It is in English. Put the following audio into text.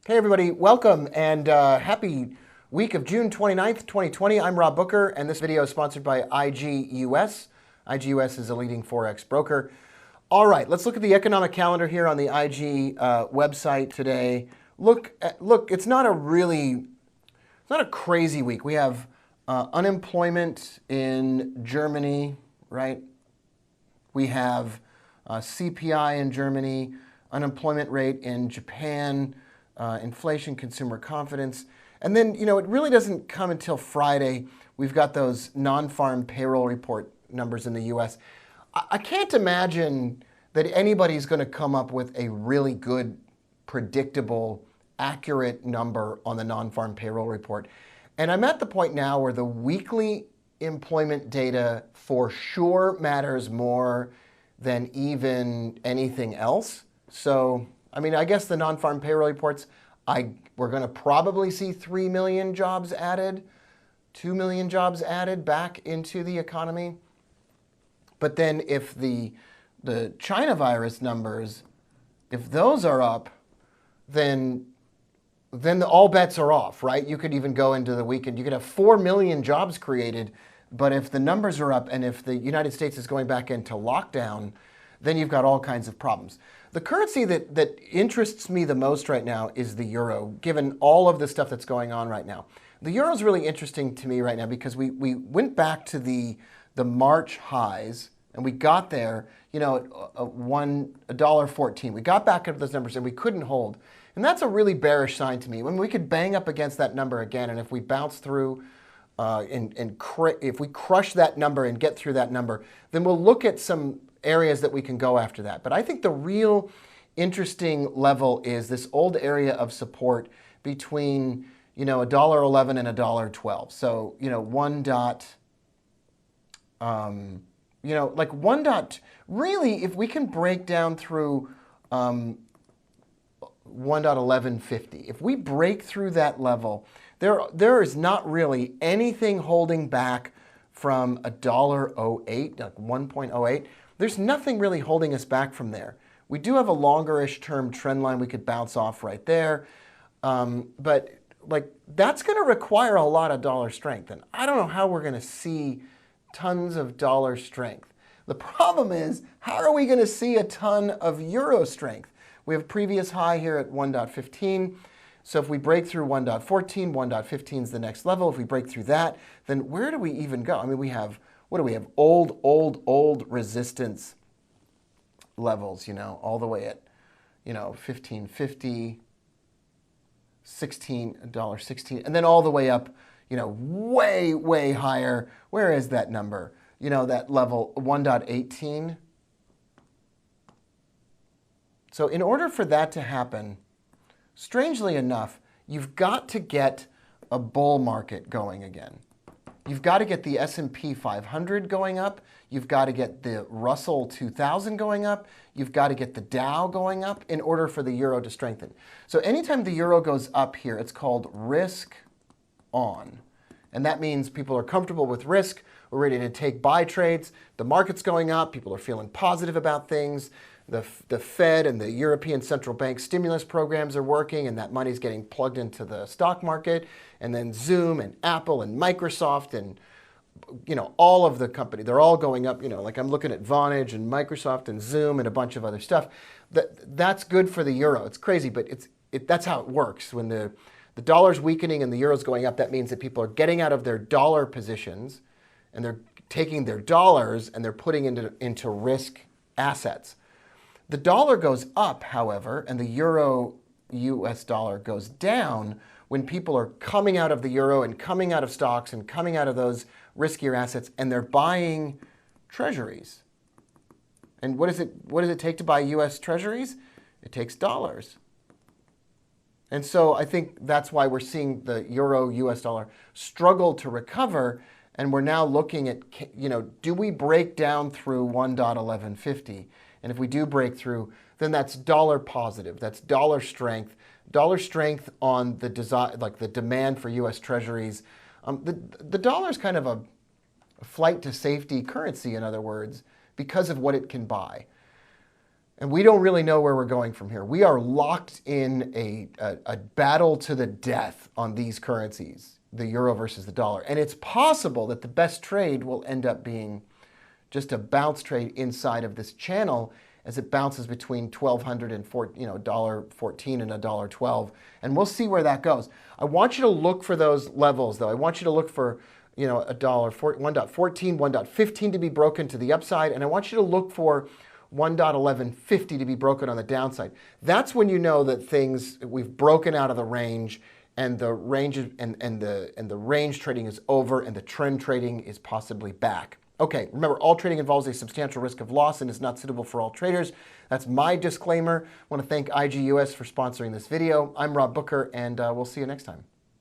Hey everybody, welcome and happy week of June 29th, 2020. I'm Rob Booker and this video is sponsored by IGUS. IGUS is a leading Forex broker. All right, let's look at the economic calendar here on the IG website today. Look, it's not a crazy week. We have unemployment in Germany, right? We have CPI in Germany, unemployment rate in Japan, inflation, consumer confidence. And then, it really doesn't come until Friday. We've got those non-farm payroll report numbers in the US. I can't imagine that anybody's going to come up with a really good, predictable, accurate number on the non-farm payroll report. And I'm at the point now where the weekly employment data for sure matters more than even anything else. So, I guess the non-farm payroll reports, we're going to probably see 3 million jobs added, 2 million jobs added back into the economy. But then if the China virus numbers, if those are up, then all bets are off, right? You could even go into the weekend. You could have 4 million jobs created, but if the numbers are up and if the United States is going back into lockdown, then you've got all kinds of problems. The currency that interests me the most right now is the euro, given all of the stuff that's going on right now. The euro is really interesting to me right now because we went back to the March highs and we got there, at $1.14. We got back up those numbers and we couldn't hold. And that's a really bearish sign to me. When we could bang up against that number again, and if we bounce through if we crush that number and get through that number, then we'll look at some areas that we can go after that. But I think the real interesting level is this old area of support between, $1.11 and $1.12. So, really, if we can break down through 1.1150, if we break through that level, there is not really anything holding back from $1.08, like 1.08. There's nothing really holding us back from there. We do have a longer-ish term trend line we could bounce off right there. But that's going to require a lot of dollar strength. And I don't know how we're going to see tons of dollar strength. The problem is, how are we going to see a ton of euro strength? We have previous high here at 1.15. So if we break through 1.14, 1.15 is the next level. If we break through that, then where do we even go? We have, what do we have? Old resistance levels, all the way at, 15.50, $16, and then all the way up, way higher. Where is that number? That level 1.18. So in order for that to happen, strangely enough, you've got to get a bull market going again. You've got to get the S&P 500 going up. You've got to get the Russell 2000 going up. You've got to get the Dow going up in order for the euro to strengthen. So anytime the euro goes up here, it's called risk on. And that means people are comfortable with risk. We're ready to take buy trades. The market's going up. People are feeling positive about things. The Fed and the European Central Bank stimulus programs are working, and that money's getting plugged into the stock market. And then Zoom and Apple and Microsoft and all of the company, they're all going up. Like I'm looking at Vonage and Microsoft and Zoom and a bunch of other stuff. That's good for the euro. It's crazy, but that's how it works. When the dollar's weakening and the euro's going up, that means that people are getting out of their dollar positions and they're taking their dollars and they're putting into risk assets. The dollar goes up, however, and the euro US dollar goes down when people are coming out of the euro and coming out of stocks and coming out of those riskier assets, and they're buying treasuries. And what does it take to buy US treasuries? It takes dollars. And so I think that's why we're seeing the euro US dollar struggle to recover, and we're now looking at, do we break down through 1.1150? And if we do break through, then that's dollar positive. That's dollar strength on the the demand for U.S. Treasuries. The dollar is kind of a flight to safety currency, in other words, because of what it can buy. And we don't really know where we're going from here. We are locked in a battle to the death on these currencies, the euro versus the dollar. And it's possible that the best trade will end up being just a bounce trade inside of this channel as it bounces between 1,200 and $1.14 and $1.12. And we'll see where that goes. I want you to look for those levels, though. I want you to look for $1.14, 1.15 to be broken to the upside. And I want you to look for 1.1150 to be broken on the downside. That's when you know that we've broken out of the range and the range and the range trading is over and the trend trading is possibly back. Okay, remember, all trading involves a substantial risk of loss and is not suitable for all traders. That's my disclaimer. I want to thank IGUS for sponsoring this video. I'm Rob Booker, and we'll see you next time.